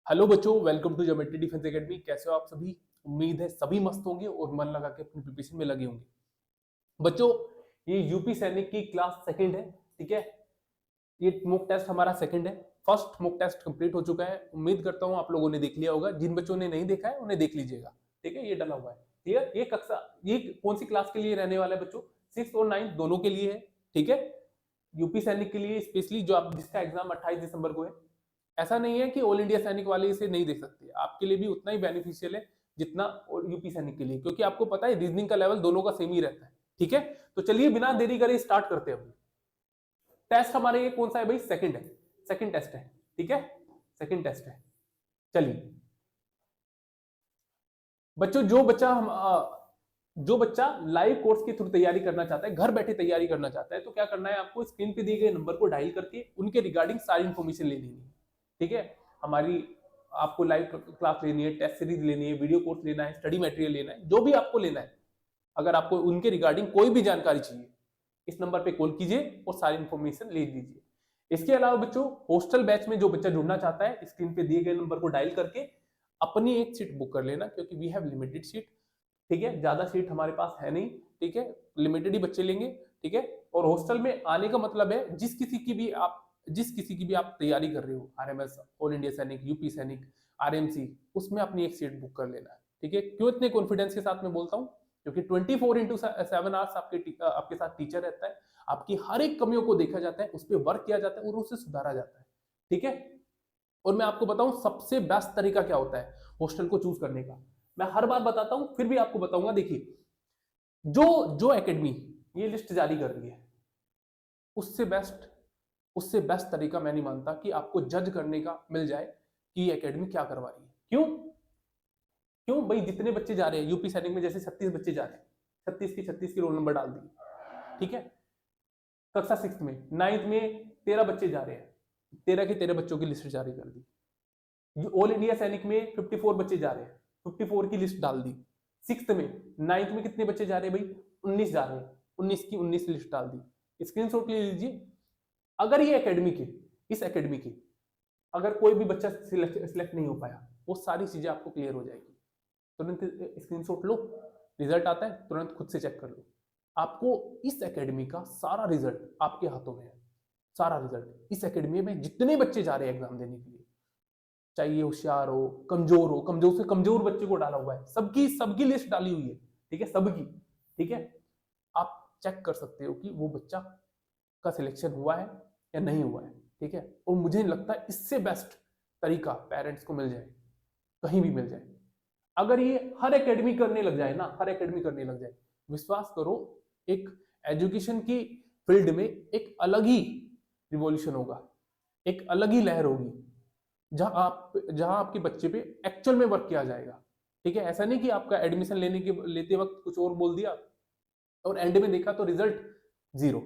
Hello बच्चों, welcome to Geometry Defence Academy. कैसे हो आप सभी? उम्मीद है सभी मस्त होंगे और मन लगा के अपनी प्रिपरेशन में लगे होंगे। बच्चों, ये यूपी सैनिक की क्लास सेकंड है, ठीक है। ये मॉक टेस्ट हमारा सेकंड है। फर्स्ट मॉक टेस्ट कंप्लीट हो चुका है। उम्मीद करता हूं आप लोगों ने देख लिया होगा। जिन बच्चों ने नहीं देखा है उन्हें देख लीजिएगा, ठीक है। ये डला हुआ है, क्लियर। ये कक्षा, ये कौन सी क्लास के लिए रहने वाला है बच्चों? 6 और 9 दोनों के लिए है, ठीक है। यूपी सैनिक के लिए स्पेशली, जो आप जिसका एग्जाम 28 दिसंबर को है। ऐसा नहीं है कि ऑल इंडिया सैनिक वाले इसे नहीं देख सकते, आपके लिए भी उतना ही बेनिफिशियल है जितना यूपी सैनिक के लिए, क्योंकि आपको पता है रीजनिंग का लेवल दोनों का सेम ही रहता है, ठीक है। तो चलिए बिना देरी करे स्टार्ट करते हैं। टेस्ट हमारे ये कौन सा है भाई? सेकंड है, सेकंड टेस्ट है, ठीक है। सेकंड टेस्ट है। चलिए बच्चों, जो बच्चा लाइव कोर्स के थ्रू तैयारी करना चाहता है, घर बैठे तैयारी करना चाहता है, तो क्या करना है आपको? स्क्रीन पे दिए गए नंबर को डायल करके उनके रिगार्डिंग सारी इंफॉर्मेशन ले लेनी है, ठीक है। हमारी आपको लाइव क्लास लेनी है, टेस्ट सीरीज लेनी है, वीडियो कोर्स लेना है, स्टडी मटेरियल लेना है, जो भी आपको लेना है। अगर आपको उनके रिगार्डिंग कोई भी जानकारी चाहिए, इस नंबर पे कॉल कीजिए और सारी इंफॉर्मेशन ले लीजिए। इसके अलावा बच्चों, हॉस्टल बैच में जो बच्चा जुड़ना चाहता है, स्क्रीन पे दिए गए नंबर को डायल करके अपनी एक सीट बुक कर लेना, क्योंकि वी हैव लिमिटेड सीट, ठीक है। ज्यादा सीट हमारे पास है नहीं, ठीक है। लिमिटेड ही बच्चे लेंगे, ठीक है। और हॉस्टल में आने का मतलब है जिस किसी की भी आप तैयारी कर रहे हो, आरएमएस, ऑल इंडिया सैनिक, यूपी सैनिक, आरएमसी, उसमें अपनी एक सीट बुक कर लेना है, ठीक है। क्यों इतने कॉन्फिडेंस के साथ में बोलता हूँ? क्योंकि 24/7 आवर्स आपके साथ टीचर रहता है। आपकी हर एक कमियों को देखा जाता है, उस पर वर्क किया जाता है और उसे सुधारा जाता है, ठीक है। और मैं आपको बताऊं सबसे बेस्ट तरीका क्या होता है हॉस्टल को चूज करने का। मैं हर बार बताता हूं, फिर भी आपको बताऊंगा। देखिए, जो जो एकेडमी ये लिस्ट जारी कर रही है, उससे बेस्ट उससे बेस्ट तरीका मैं नहीं मानता कि आपको जज करने का मिल जाए कि ये एकेडमी क्या करवा रही है। क्यों? क्यों भाई? जितने बच्चे जा रहे हैं यूपी सैनिक में, जैसे 36 बच्चे जा रहे हैं, 36 की रोल नंबर डाल दिए, ठीक है। कक्षा 6 में, 9th में 13 बच्चे जा रहे हैं, 13 के 13 बच्चों की लिस्ट जारी कर दी। ऑल इंडिया सैनिक में 54 बच्चे जा रहे हैं, 54 की लिस्ट डाल दी। 6th में, 9th में कितने बच्चे जा रहे हैं भाई? 19 जा रहे हैं, 19 की 19 लिस्ट डाल दी। स्क्रीनशॉट ले लीजिए। अगर ये एकेडमी की, इस एकेडमी की अगर कोई भी बच्चा सिलेक्ट नहीं हो पाया, वो सारी चीजें आपको क्लियर हो जाएगी। तुरंत स्क्रीनशॉट लो, रिजल्ट आता है तुरंत खुद से चेक कर लो। आपको इस एकेडमी का सारा रिजल्ट आपके हाथों में है। सारा रिजल्ट इस एकेडमी में जितने बच्चे जा रहे हैं एग्जाम देने के लिए, चाहे ये होशियार हो, कमजोर से कमजोर बच्चे को डाला हुआ है, सबकी सबकी लिस्ट डाली हुई है, ठीक है, सबकी, ठीक है। आप चेक कर सकते हो कि वो बच्चा का सिलेक्शन हुआ है या नहीं हुआ है, ठीक है। और मुझे नहीं लगता इससे बेस्ट तरीका पेरेंट्स को मिल जाए, कहीं भी मिल जाए। अगर ये हर एकेडमी करने लग जाए ना, हर एकेडमी करने लग जाए, विश्वास करो, एक एजुकेशन की फील्ड में एक अलग ही रिवॉल्यूशन होगा, एक अलग ही लहर होगी, जहां आपके बच्चे पे एक्चुअल में वर्क किया जाएगा, ठीक है। ऐसा नहीं कि आपका एडमिशन लेते वक्त कुछ और बोल दिया और एंड में देखा तो रिजल्ट जीरो।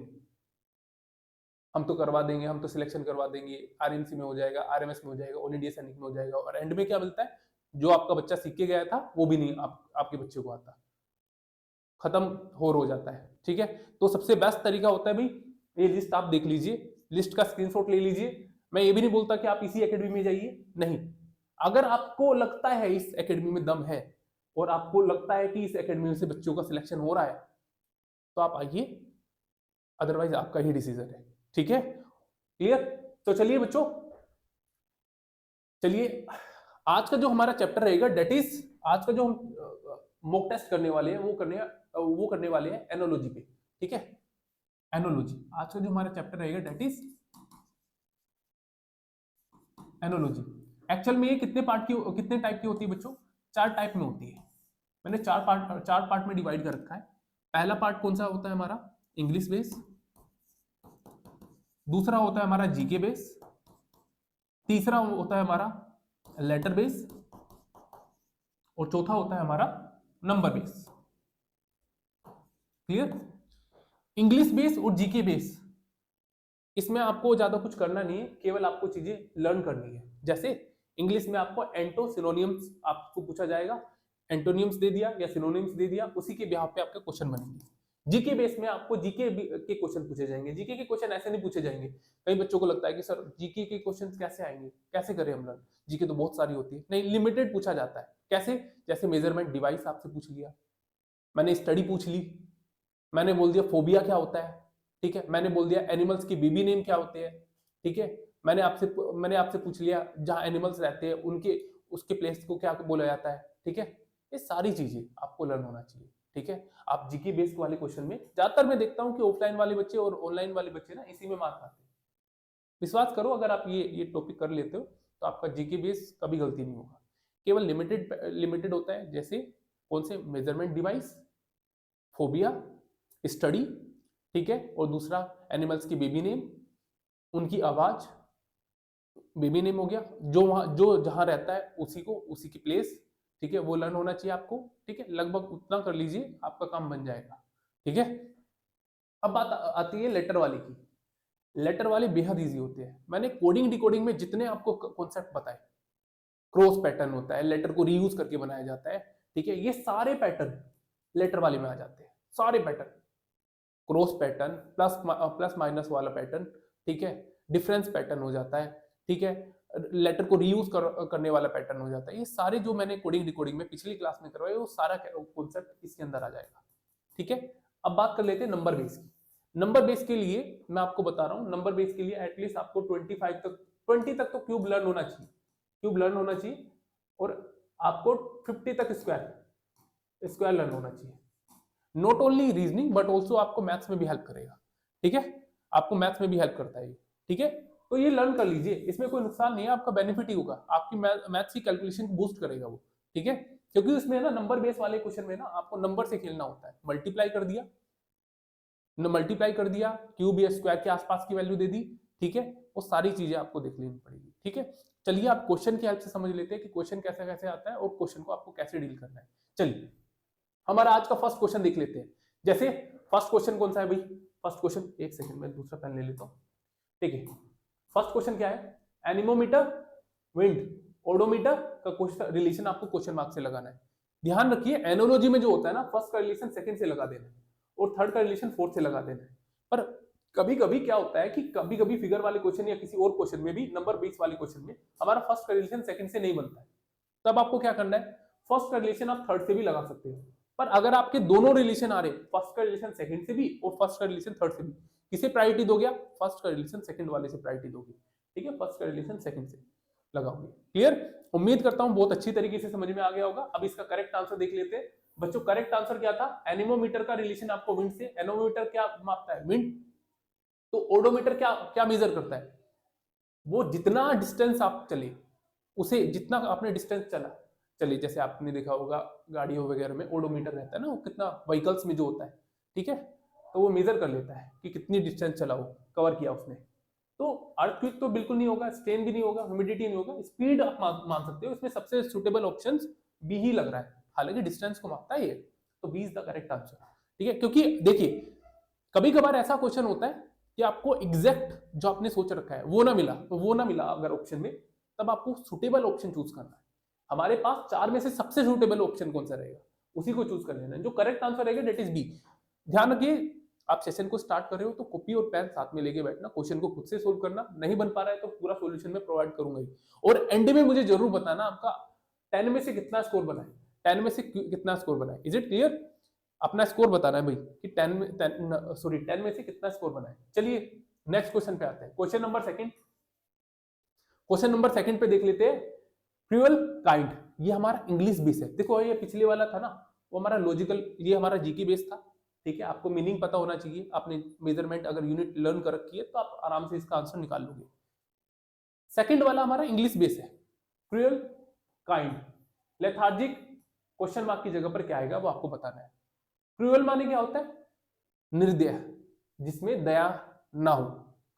हम तो करवा देंगे, हम तो सिलेक्शन करवा देंगे, आरएमसी में हो जाएगा, आरएमएस में हो जाएगा, ऑल इंडिया सैनिक में हो जाएगा, और एंड में क्या मिलता है? जो आपका बच्चा सीख के गया था वो भी नहीं आपके बच्चे को आता, खत्म हो जाता है, ठीक है। तो सबसे बेस्ट तरीका होता है भाई, ये लिस्ट आप देख लीजिए, लिस्ट का स्क्रीनशॉट ले लीजिए। मैं ये भी नहीं बोलता कि आप इसी एकेडमी में जाइए, नहीं। अगर आपको लगता है इस एकेडमी में दम है और आपको लगता है कि इस एकेडमी से बच्चों का सिलेक्शन हो रहा है, तो आप आइए, अदरवाइज आपका ही डिसीजन है, ठीक है। क्लियर? तो चलिए बच्चों, चलिए आज का जो हमारा चैप्टर रहेगा, डेट इज, आज का जो हम मॉक टेस्ट करने वाले हैं वो करने वाले हैं एनोलॉजी पे, ठीक है। एनोलॉजी आज का जो हमारा चैप्टर रहेगा, डेट इज एनोलॉजी। एक्चुअल में ये कितने टाइप की होती है बच्चों? 4 टाइप में होती है। मैंने 4 पार्ट में डिवाइड कर रखा है। पहला पार्ट कौन सा होता है हमारा? English base. दूसरा होता है हमारा जीके बेस। तीसरा होता है हमारा लेटर बेस। और चौथा होता है हमारा number base. Clear? English base और जीके बेस, इसमें आपको ज्यादा कुछ करना नहीं है, केवल आपको चीजें लर्न करनी है। जैसे इंग्लिश में आपको एंटो सिनोनियम्स आपको पूछा जाएगा, एंटोनियम्स दे दिया या सिनोनियम्स दे दिया, उसी के बिहाफ पे आपके क्वेश्चन बनेंगे। जीके बेस में आपको जीके के क्वेश्चन पूछे जाएंगे। जीके के क्वेश्चन ऐसे नहीं पूछे जाएंगे। कई बच्चों को लगता है कि सर जीके के क्वेश्चन कैसे आएंगे, कैसे करें हम लर्न, जीके तो बहुत सारी होती है। नहीं, लिमिटेड पूछा जाता है। कैसे? जैसे मेजरमेंट डिवाइस आपसे पूछ लिया, मैंने स्टडी पूछ ली, मैंने बोल दिया फोबिया क्या होता है, ठीक है, मैंने बोल दिया एनिमल्स की बेबी नेम क्या होते हैं, ठीक है, मैंने आपसे पूछ लिया जहां एनिमल्स रहते हैं उनके उसके प्लेस को क्या बोला जाता है, ठीक है। ये सारी चीजें आपको लर्न होना चाहिए, ठीक है। आप जीके बेस्ड वाले क्वेश्चन में ज्यादातर मैं देखता हूं कि ऑफलाइन वाले बच्चे और ऑनलाइन वाले बच्चे ना इसी में मार्क आते हैं। विश्वास करो, अगर आप ये टॉपिक कर लेते हो तो आपका जीके बेस कभी गलती नहीं होगा। केवल लिमिटेड होता है, जैसे कौन से मेजरमेंट डिवाइस, फोबिया, स्टडी, ठीक है, और दूसरा एनिमल्स की बेबी नेम, उनकी आवाज, बेबी नेम हो गया, जो जहां रहता है उसी की प्लेस, ठीक है, वो लर्न होना चाहिए आपको, ठीक है। लगभग उतना कर लीजिए, आपका काम बन जाएगा, ठीक है। अब बात आती है लेटर वाली की। लेटर वाले बेहद इजी होते हैं। मैंने कोडिंग डिकोडिंग में जितने आपको कॉन्सेप्ट बताए, क्रॉस पैटर्न होता है, लेटर को रीयूज करके बनाया जाता है, ठीक है, ये सारे पैटर्न लेटर वाले में आ जाते हैं। सारे pattern, cross pattern, plus minus वाला पैटर्न, ठीक है, डिफरेंस पैटर्न हो जाता है, ठीक है, लेटर को रीयूज करने वाला पैटर्न हो जाता है। ये सारे जो मैंने कोडिंग डिकोडिंग में पिछली क्लास में करवाए, वो सारा कॉन्सेप्ट इसके अंदर आ जाएगा, ठीक है। अब बात कर लेते हैं नंबर बेस की। नंबर बेस के लिए मैं आपको बता रहा हूं, नंबर बेस के लिए एटलीस्ट आपको 20 तक तो क्यूब लर्न होना चाहिए, क्यूब लर्न होना चाहिए, और आपको 50 तक स्क्वायर लर्न होना चाहिए। Not only reasoning but also आपको मैथ्स में भी हेल्प करेगा, ठीक है, आपको मैथ्स में भी हेल्प करता है, ठीक है। तो ये लर्न कर लीजिए, इसमें कोई नुकसान नहीं है, आपका बेनिफिट ही होगा, आपकी मैथ्स की कैलकुलेशन को बूस्ट करेगा वो, ठीक है। क्योंकि उसमें ना नंबर बेस वाले क्वेश्चन में ना आपको नंबर से खेलना होता है। मल्टीप्लाई कर दिया, क्यूब या स्क्वायर के आसपास की वैल्यू दे दी, ठीक है, वो सारी चीजें आपको देख लेनी पड़ेगी, ठीक है। चलिए आप क्वेश्चन की हेल्प से समझ लेते हैं कि क्वेश्चन कैसे कैसे आता है और क्वेश्चन को आपको कैसे डील करना है। चलिए हमारा आज का फर्स्ट क्वेश्चन देख लेते हैं। जैसे फर्स्ट क्वेश्चन कौन सा है भाई? फर्स्ट क्वेश्चन, एक सेकंड में दूसरा पेन ले लेता हूं, ठीक है। फर्स्ट क्वेश्चन क्या है? एनीमोमीटर, विंड, ओडोमीटर का क्वेश्चन रिलेशन आपको क्वेश्चन मार्क से लगाना है। ध्यान रखिए एनोलॉजी में जो होता है ना, फर्स्ट का रिलेशन सेकंड से लगा देना है और थर्ड का रिलेशन फोर्थ से लगा देना है। पर कभी कभी क्या होता है कि कभी कभी फिगर वाले क्वेश्चन या किसी और क्वेश्चन में भी, नंबर बेस वाले क्वेश्चन में हमारा फर्स्ट का रिलेशन सेकंड से नहीं बनता है। तब आपको क्या करना है, फर्स्ट का रिलेशन आप थर्ड से भी लगा सकते हो। पर अगर आपके दोनों रिलेशन आ रहे, फर्स्ट का रिलेशन सेकंड से भी और फर्स्ट का रिलेशन थर्ड से भी, किसे प्रायोरिटी दोगे आप? फर्स्ट का रिलेशन सेकंड वाले से प्रायोरिटी दोगे, ठीक है, फर्स्ट का रिलेशन सेकंड से लगाओगे। क्लियर? उम्मीद करता हूं बहुत अच्छी तरीके से समझ में आ गया होगा। अब इसका करेक्ट आंसर देख लेते हैं बच्चों। करेक्ट आंसर क्या था? एनीमोमीटर का रिलेशन आपको विंड से, एनोमीटर क्या मापता है? विंड। तो ओडोमीटर क्या क्या मेजर करता है? वो जितना डिस्टेंस आप चले, उसे जितना आपने डिस्टेंस चले, जैसे आपने देखा होगा गाड़ियों वगैरह में ओडोमीटर रहता है ना, वो कितना व्हीकल्स में जो होता है, ठीक है, तो वो मेजर कर लेता है कि कितनी डिस्टेंस चला, वो कवर किया उसने। तो अर्थक्वेक तो बिल्कुल नहीं होगा, स्ट्रेन भी नहीं होगा, ह्यूमिडिटी नहीं होगा, स्पीड आप मान सकते हो। इसमें सबसे सुटेबल ऑप्शन बी ही लग रहा है, हालांकि डिस्टेंस को मापता है ये, तो B is the correct answer, ठीक है। क्योंकि देखिए कभी कभार ऐसा क्वेश्चन होता है कि आपको एग्जैक्ट जो आपने सोच रखा है वो ना मिला अगर ऑप्शन में, तब आपको सुटेबल ऑप्शन चूज करना है। हमारे पास चार में से सबसे सुटेबल ऑप्शन कौन सा रहेगा, उसी को चूज कर लेना है। जो करेक्ट आंसर रहेगा डेट इज बी। ध्यान रखिए आप सेशन को स्टार्ट कर रहे हो तो कॉपी और पेन साथ में लेके बैठना, क्वेश्चन को खुद से सोल्व करना। नहीं बन पा रहा है तो पूरा सॉल्यूशन में प्रोवाइड करूंगा ही। और एंड में मुझे जरूर बताना आपका 10 में से कितना स्कोर बना है, 10 में से कितना स्कोर बना है। Is it clear? अपना स्कोर बताना है भाई कि 10 में से कितना स्कोर बना है। चलिए नेक्स्ट क्वेश्चन पे आते हैं। क्वेश्चन नंबर सेकंड पे देख लेते हैं। फ्यूल काइंड, ये हमारा इंग्लिश बेस है। देखो ये पिछले वाला था ना, वो हमारा लॉजिकल, ये हमारा जीके बेस था, ठीक है। आपको मीनिंग पता होना चाहिए, आपने मेजरमेंट अगर यूनिट लर्न कर रखी है तो आप आराम से इसका आंसर निकाल लोगे। सेकंड वाला हमारा इंग्लिश बेस है। Cruel, kind, lethargic, question mark की जगह पर क्या आएगा वो आपको बताना है। क्रूअल माने क्या होता है? निर्दय, जिसमें दया ना हो।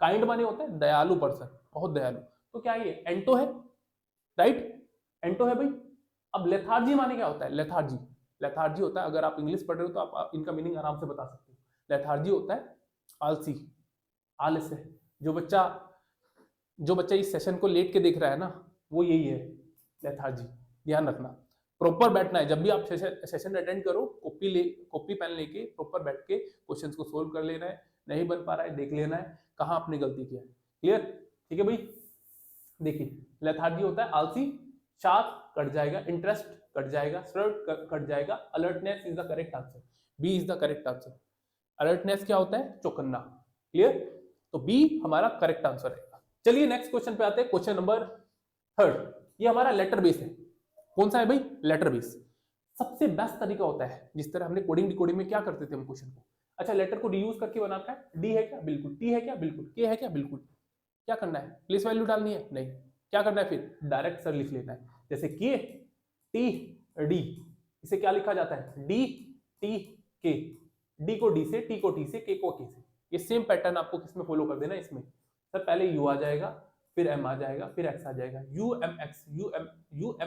काइंड माने होता है दयालु पर्सन, बहुत दयालु। तो क्या ये एंटो है? राइट, एंटो है भाई। अब लेथार्जी माने क्या होता है? लेथार्जी होता है, अगर आप इंग्लिश पढ़ रहे हो तो आप इनका मीनिंग आराम से बता सकते हो। लेथार्जी होता है आलसी, आलस्य। जो बच्चा इस सेशन को लेट के देख रहा है ना, वो यही है लेथार्जी, ध्यान रखना। प्रॉपर बैठना है। जब भी आप सेशन अटेंड करो, कॉपी पेन लेके प्रॉपर बैठ के क्वेश्चंस को सोल्व कर लेना है। नहीं बन पा रहा है देख लेना है कहाँ आपने गलती किया है। क्लियर? ठीक है भाई। देखिए लेथार्जी होता है आलसी, शार्प कट जाएगा, इंटरेस्ट कट जाएगा, सर्ट कट जाएगा, alertness is the correct answer. B is the correct answer. Alertness क्या होता है? चौकन्ना। क्लियर? तो बी हमारा करेक्ट आंसर रहेगा। चलिए नेक्स्ट क्वेश्चन पे आते हैं, क्वेश्चन नंबर 3। ये हमारा लेटर बेस है। कौन सा है भाई? Letter base. सबसे बेस्ट तरीका होता है, जिस तरह हमने कोडिंग डिकोडिंग में क्या करते थे हम क्वेश्चन को, अच्छा लेटर को रीयूज करके बनाता है। डी है क्या? बिल्कुल। टी है क्या? बिल्कुल। के है क्या? बिल्कुल। क्या करना है? प्लेस वैल्यू डालनी है? नहीं। क्या करना है फिर? डायरेक्ट सर लिख लेना है। जैसे के टी डी, इसे क्या लिखा जाता है? डी टी के। डी को डी से, टी को टी से, के को के से। ये सेम पैटर्न आपको किसमें फॉलो कर देना है? इसमें सर पहले यू आ जाएगा, फिर एम आ जाएगा, फिर एक्स आ जाएगा। U M X, U M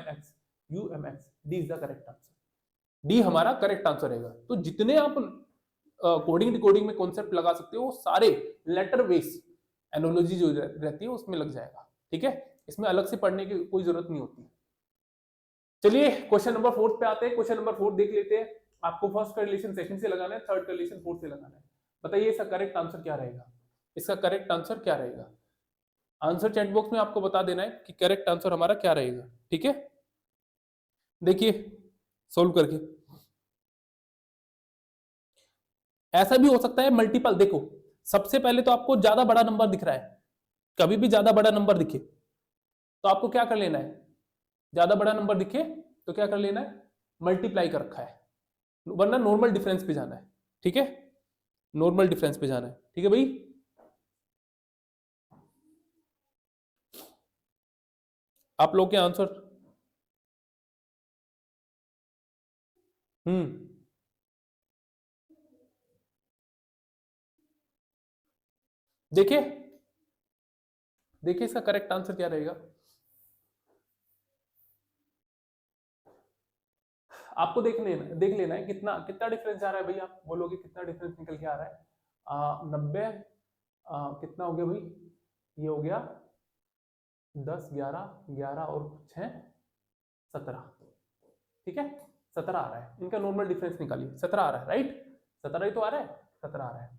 X, U M X. D is the correct answer. D हमारा करेक्ट आंसर रहेगा। तो जितने आप कोडिंग डिकोडिंग में कॉन्सेप्ट लगा सकते हो वो सारे लेटर बेस एनोलॉजी जो रहती है उसमें लग जाएगा। ठीक है, इसमें अलग से पढ़ने की कोई जरूरत नहीं होती। चलिए क्वेश्चन नंबर 4 पे आते हैं। क्वेश्चन नंबर 4 देख लेते हैं। आपको फर्स्ट का रिलेशन सेकंड से लगाना है, थर्ड का रिलेशन फोर्थ से लगाना है। बताइए इसका करेक्ट आंसर क्या रहेगा? इसका करेक्ट आंसर क्या रहेगा? आंसर चैट बॉक्स में आपको बता देना है कि करेक्ट आंसर हमारा क्या रहेगा। ठीक है, देखिए सोल्व करके। ऐसा भी हो सकता है मल्टीपल। देखो सबसे पहले तो आपको ज्यादा बड़ा नंबर दिख रहा है, कभी भी ज्यादा बड़ा नंबर दिखे तो आपको क्या कर लेना है? ज्यादा बड़ा नंबर दिखे तो क्या कर लेना है? मल्टीप्लाई कर रखा है, वरना नॉर्मल डिफरेंस पे जाना है। ठीक है, नॉर्मल डिफरेंस पे जाना है। ठीक है भाई, आप लोग के आंसर देखिए देखिए इसका करेक्ट आंसर क्या रहेगा? आपको देख लेना है कितना कितना डिफरेंस आ रहा है भाई। आप बोलोगे कितना डिफरेंस निकल के आ रहा है? 90 कितना हो गया भाई? ये हो गया 10 11 11 और 6 17। ठीक है, 17 आ रहा है। इनका नॉर्मल डिफरेंस निकालिए। 17 आ रहा है, राइट? 17 ही तो आ रहा है, 17 आ रहा है।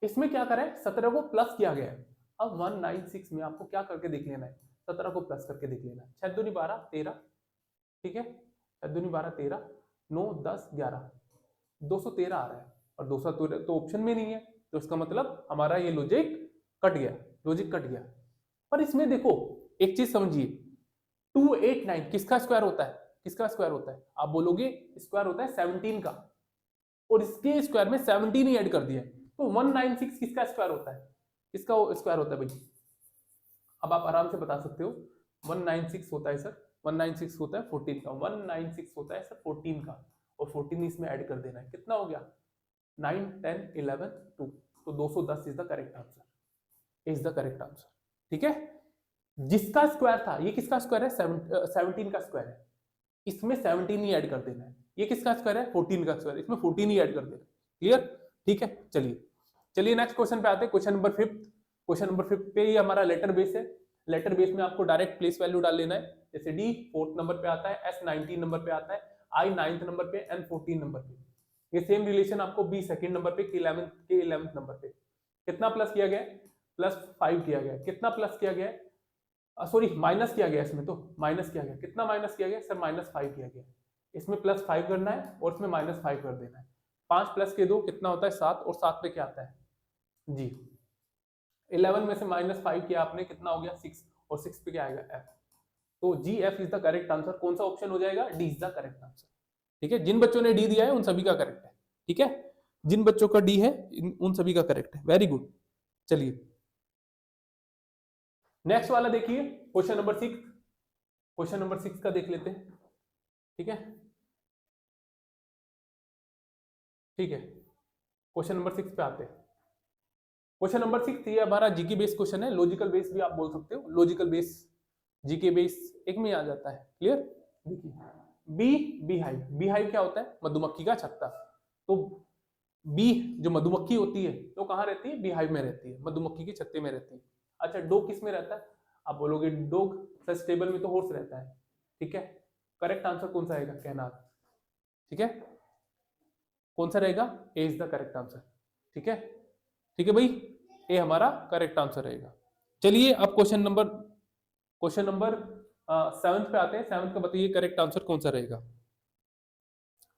इसमें क्या करें? 17 को प्लस किया गया है। अब 196 में आपको क्या करके देख लेना है? 17 को प्लस करके देख लेना है। 6 दूनी 12 13। ठीक है, 6 दूनी 12 13, 9 10 11, 213 आ रहा है। और 213 तो ऑप्शन में नहीं है, तो इसका मतलब हमारा ये लॉजिक कट गया, लॉजिक कट गया। पर इसमें देखो एक चीज समझिए, 289 किसका स्क्वायर होता है? किसका स्क्वायर होता है? आप बोलोगे स्क्वायर होता है 17 का, और इसके स्क्वायर में 17 ही ऐड कर दिया। तो 196 किसका स्क्वायर होता है? किसका स्क्वायर होता है भाई? अब आप आराम से बता सकते हो। 196 होता है सर, 196 होता है 14 का, 196 होता है सर 14 का, और 14 इसमें ऐड कर देना है। कितना हो गया? 9 10 11 2। तो 210 is the correct answer, is the correct answer. ठीक है, जिसका स्क्वायर था, ये किसका स्क्वायर है? 17 का स्क्वायर है, इसमें 17 ही ऐड कर देना है। ये किसका स्क्वायर है? 14 का स्क्वायर, इसमें 14 ही ऐड कर देना है। क्लियर? ठीक है, चलिए नेक्स्ट क्वेश्चन पे आते हैं। Question number 5। क्वेश्चन नंबर 5 पे ये हमारा लेटर बेस है। लेटर बेस में आपको डायरेक्ट प्लेस वैल्यू डाल लेना है। जैसे डी 4th नंबर पे आता है, एस 19 नंबर पे आता है, आई 9th नंबर पे, एन 14 नंबर पे। ये सेम रिलेशन आपको बी 2nd नंबर पे, के 11th नंबर पे। कितना प्लस किया गया? +5 किया गया। कितना प्लस किया गया? सॉरी माइनस किया गया। इसमें तो माइनस किया गया। कितना माइनस किया गया सर? -5 किया गया। इसमें +5 करना है और इसमें -5 कर देना है। 5 प्लस के 2 कितना होता है? 7, और 7 पे क्या आता है जी? 11 में से -5 किया आपने, कितना हो गया? 6, और 6 पे क्या आएगा? F। तो जी F is the correct answer. कौन सा ऑप्शन हो जाएगा? D is the correct answer. ठीक है, जिन बच्चों ने डी दिया है उन सभी का करेक्ट है। ठीक है, जिन बच्चों का डी है उन सभी का करेक्ट है। Very good. चलिए नेक्स्ट वाला देखिए, क्वेश्चन नंबर 6। क्वेश्चन नंबर 6 का देख लेते हैं। ठीक है, ठीक है, क्वेश्चन नंबर 6 पे आते हैं। क्वेश्चन नंबर 6 ये हमारा जीके बेस क्वेश्चन है। लॉजिकल बेस भी आप बोल सकते हो। लॉजिकल बेस जीके बेस एक में आ जाता है। क्लियर? देखिए बी हाइव। बी हाइव क्या होता है? मधुमक्खी का छत्ता। तो बी जो मधुमक्खी होती है तो कहाँ रहती है? बी हाइव में रहती है, मधुमक्खी के छत्ते में रहती है। अच्छा डॉग किस में रहता है? आप बोलोगे डॉग सर स्टेबल में तो हॉर्स रहता है। ठीक है, करेक्ट आंसर कौन सा रहेगा, कहना। ठीक है, कौन सा रहेगा, ए इज द करेक्ट आंसर। ठीक है, ठीक है भाई, ए हमारा करेक्ट आंसर रहेगा। चलिए अब क्वेश्चन नंबर 7 पे आते हैं। 7 का बताइए करेक्ट आंसर कौन सा रहेगा।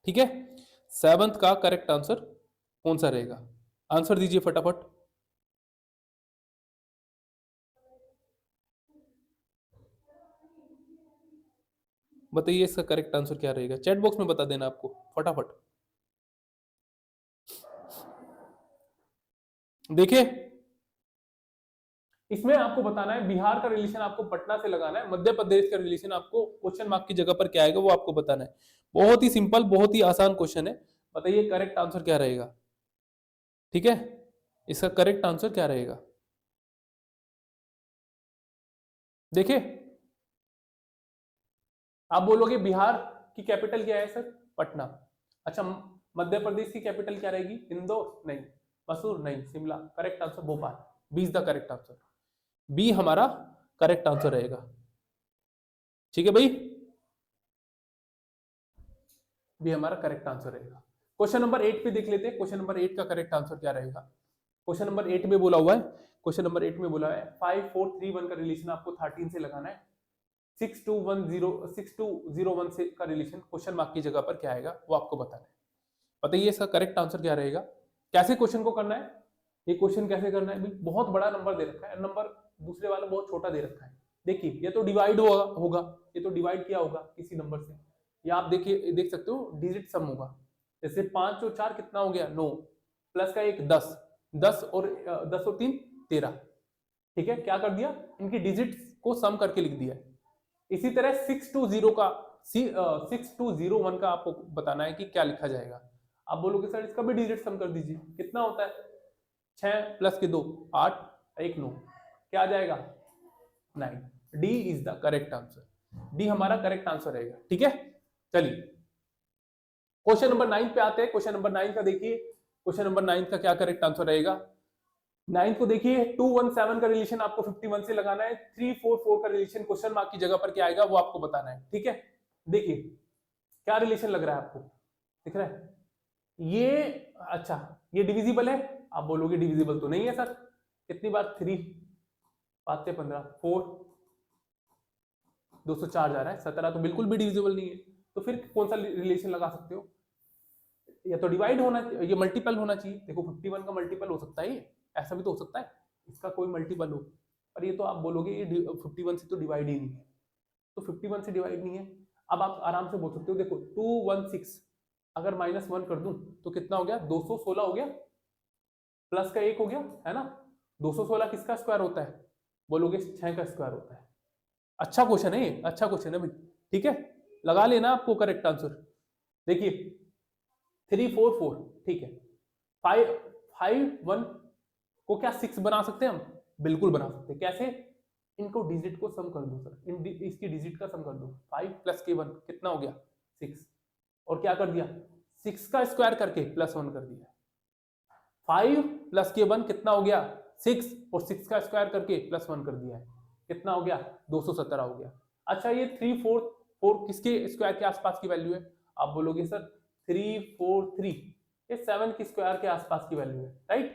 ठीक है, 7 का करेक्ट आंसर कौन सा रहेगा, आंसर दीजिए फटाफट। बताइए इसका करेक्ट आंसर क्या रहेगा, चैट बॉक्स में बता देना आपको फटाफट। देखिए, इसमें आपको बताना है बिहार का रिलेशन आपको पटना से लगाना है, मध्य प्रदेश का रिलेशन आपको क्वेश्चन मार्क की जगह पर क्या आएगा वो आपको बताना है। बहुत ही सिंपल, बहुत ही आसान क्वेश्चन है। बताइए करेक्ट आंसर क्या रहेगा। ठीक है, इसका करेक्ट आंसर क्या रहेगा। देखिए, आप बोलोगे बिहार की कैपिटल क्या है सर, पटना। अच्छा, मध्य प्रदेश की कैपिटल क्या रहेगी, इंदौर नहीं, मसूर नहीं, Shimla. Correct answer Bhopal. B is the correct answer, B हमारा करेक्ट आंसर रहेगा। ठीक है भाई, बी हमारा करेक्ट आंसर रहेगा। क्वेश्चन नंबर 8 पे देख लेते हैं, क्वेश्चन नंबर 8 का करेक्ट आंसर क्या रहेगा। क्वेश्चन नंबर 8 में बोला हुआ है, क्वेश्चन नंबर 8 में बोला है 5431 का रिलेशन आपको 13 से लगाना है। 6201 से का रिलेशन क्वेश्चन मार्क की जगह पर क्या आएगा वो आपको बताना है। बताइए इसका करेक्ट आंसर क्या रहेगा। कैसे क्वेश्चन को करना है, ये क्वेश्चन कैसे करना है, बहुत बड़ा नंबर दे रखा है, नंबर दूसरे वाला बहुत छोटा दे रखा है। देखिए ये तो डिवाइड होगा, ये तो डिवाइड किया होगा किसी नंबर से, या आप देखिए देख सकते हो डिजिट सम होगा। जैसे 5 और 4 कितना हो गया 9, प्लस का 1 10, 10 और 3 13। ठीक है, क्या कर दिया, इनकी डिजिट को सम करके लिख दिया। इसी तरह 6201 का आपको बताना है कि क्या लिखा जाएगा। आप बोलोगे सर इसका भी डिजिट सम कर दीजिए, कितना होता है 6 प्लस के 2 8, 1 9, क्या आ जाएगा 9। D is the correct answer, D हमारा करेक्ट आंसर रहेगा। ठीक है, चलिए क्वेश्चन नंबर 9 पे आते हैं। क्वेश्चन नंबर 9 का देखिए, क्वेश्चन नंबर 9 का क्या करेक्ट आंसर रहेगा। 9 को देखिए, 217 का रिलेशन आपको 51 से लगाना है। 344 का रिलेशन क्वेश्चन मार्क की जगह पर क्या आएगा वो आपको बताना है। ठीक है, देखिए क्या रिलेशन लग रहा है आपको, दिख रहा है ये। अच्छा, ये डिविजिबल है, आप बोलोगे डिविजिबल तो नहीं है सर। कितनी बार 3 5 से 15 4, 204 जा रहा है, 17 तो बिल्कुल भी डिविजिबल नहीं है। तो फिर कौन सा रिलेशन लगा सकते हो, या तो डिवाइड होना, ये मल्टीपल होना चाहिए। देखो 51 का मल्टीपल हो सकता है, ऐसा भी तो हो सकता है इसका कोई मल्टीपल हो, पर ये तो आप बोलोगे ये 51 से तो डिवाइड ही नहीं है, तो 51 से डिवाइड नहीं है। अब आप आराम से बोल सकते हो, देखो 216 अगर -1 कर दूं तो कितना हो गया 216 हो गया, प्लस का 1 हो गया, है ना। 216 किसका स्क्वायर होता है, बोलोगे 6 का स्क्वायर होता है। अच्छा क्वेश्चन है ये, अच्छा क्वेश्चन है भाई। ठीक है, लगा लेना आपको करेक्ट आंसर। देखिए 344, ठीक है। 551 को क्या 6 बना सकते हैं हम, बिल्कुल बना सकते हैं। कैसे, इनको डिजिट को सम कर दो सर, इसकी डिजिट का सम कर दो। 5 प्लस के 1 कितना हो गया 6, और क्या कर दिया 6 का स्क्वायर करके +1 कर दिया। 5 प्लस के 1 कितना हो गया 6, और 6 का स्क्वायर करके +1 कर दिया है, कितना हो गया 217 हो गया। अच्छा, ये 344 किसके स्क्वायर के आसपास की वैल्यू है, आप बोलोगे सर 343 ये 7 के स्क्वायर के आसपास की वैल्यू है, राइट,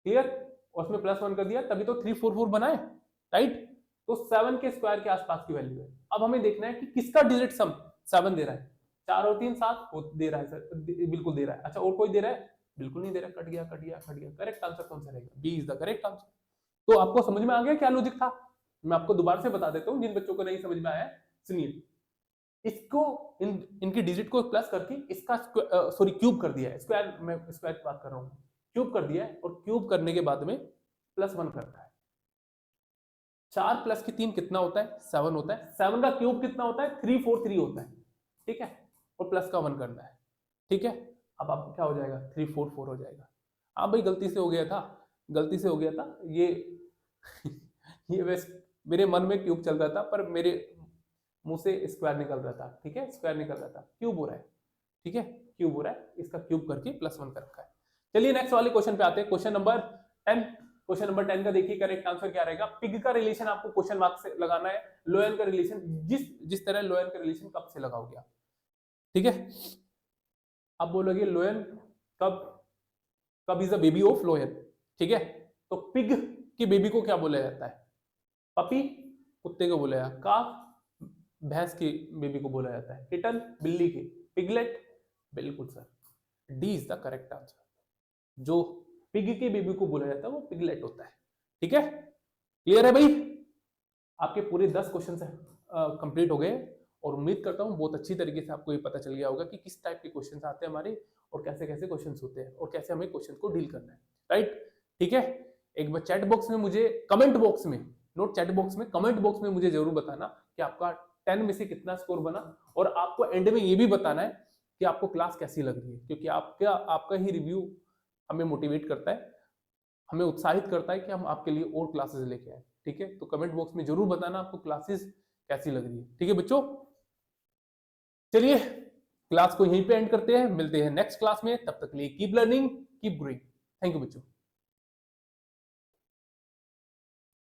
क्लियर। और उसमें +1 कर दिया तभी तो 344 बना है, राइट। तो 7 के स्क्वायर के आसपास की वैल्यू है। अब हमें देखना है कि किसका डिजिट सम 7 दे रहा है। 4 और 3 7 दे रहा है सर, बिल्कुल दे रहा है। अच्छा, और कोई दे रहा है, बिल्कुल नहीं दे रहा, कट गया कट गया कट गया। करेक्ट आंसर कौन सा रहेगा, B is the correct answer. तो आपको समझ में आ गया क्या लॉजिक था, मैं आपको दोबारा से बता देता हूँ जिन बच्चों को नहीं समझ में आया है। सुनिए, इसको इनकी डिजिट को प्लस करके इसका सॉरी क्यूब कर दिया है, स्क्वायर, मैं स्क्वायर की बात कर रहा हूँ, क्यूब कर दिया है, और क्यूब करने के बाद में +1 करता है। 4 प्लस की 3 कितना होता है 7 होता है, 7 का क्यूब कितना होता है 343 होता है, ठीक है, और प्लस का 1 करना है। ठीक है, अब आप क्या हो जाएगा 344 हो जाएगा। हाँ भाई, गलती से हो गया था, गलती से हो गया था ये ये वैसे मेरे मन में क्यूब चल रहा था, पर मेरे मुंह से स्क्वायर निकल रहा था। ठीक है, स्क्वायर निकल रहा था, क्यूब हो रहा है। ठीक है, क्यूब हो रहा है, इसका क्यूब करके +1 कर रखा है। चलिए नेक्स्ट वाले क्वेश्चन पे आते हैं, क्वेश्चन नंबर 10। क्वेश्चन नंबर 10 का देखिए करेक्ट आंसर क्या रहेगा। पिग का रिलेशन आपको क्वेश्चन मार्क से लगाना है, लोयन का रिलेशन जिस तरह लोयन का रिलेशन कब से लगाओगे आप, ठीक है। अब बोलोगे लोयन कब कब इज द बेबी ऑफ लोयन, ठीक है। तो पिग की बेबी को क्या बोला जाता है, पपी कुत्ते को बोला जाता है, काफ भैंस की बेबी को बोला जाता है, किटन बिल्ली की, पिगलेट बिल्कुल sir D is the correct answer. जो पिग के बेबी को बोला जाता है वो पिगलेट होता है, ठीक है। क्लियर है भाई, आपके पूरे 10 क्वेश्चन कंप्लीट हो गए और उम्मीद करता हूँ बहुत अच्छी तरीके से आपको ये पता चल गया होगा कि किस टाइप के क्वेश्चंस आते हैं हमारे और कैसे कैसे क्वेश्चंस होते हैं और कैसे हमें क्वेश्चन को डील करना है, राइट, ठीक है। एक बार चैट बॉक्स में मुझे कमेंट बॉक्स में, नोट चैट बॉक्स में, कमेंट बॉक्स में मुझे जरूर बताना कि आपका 10 में से कितना स्कोर बना, और आपको एंड में ये भी बताना है कि आपको क्लास कैसी लग रही है, क्योंकि आपका ही रिव्यू हमें मोटिवेट करता है, हमें उत्साहित करता है कि हम आपके लिए और क्लासेस लेके आए, ठीक है। तो कमेंट बॉक्स में जरूर बताना आपको क्लासेस कैसी लग रही है, ठीक है बच्चों। चलिए क्लास को यहीं पे एंड करते हैं, मिलते हैं नेक्स्ट क्लास में, तब तक के लिए keep learning keep growing. Thank you बच्चों।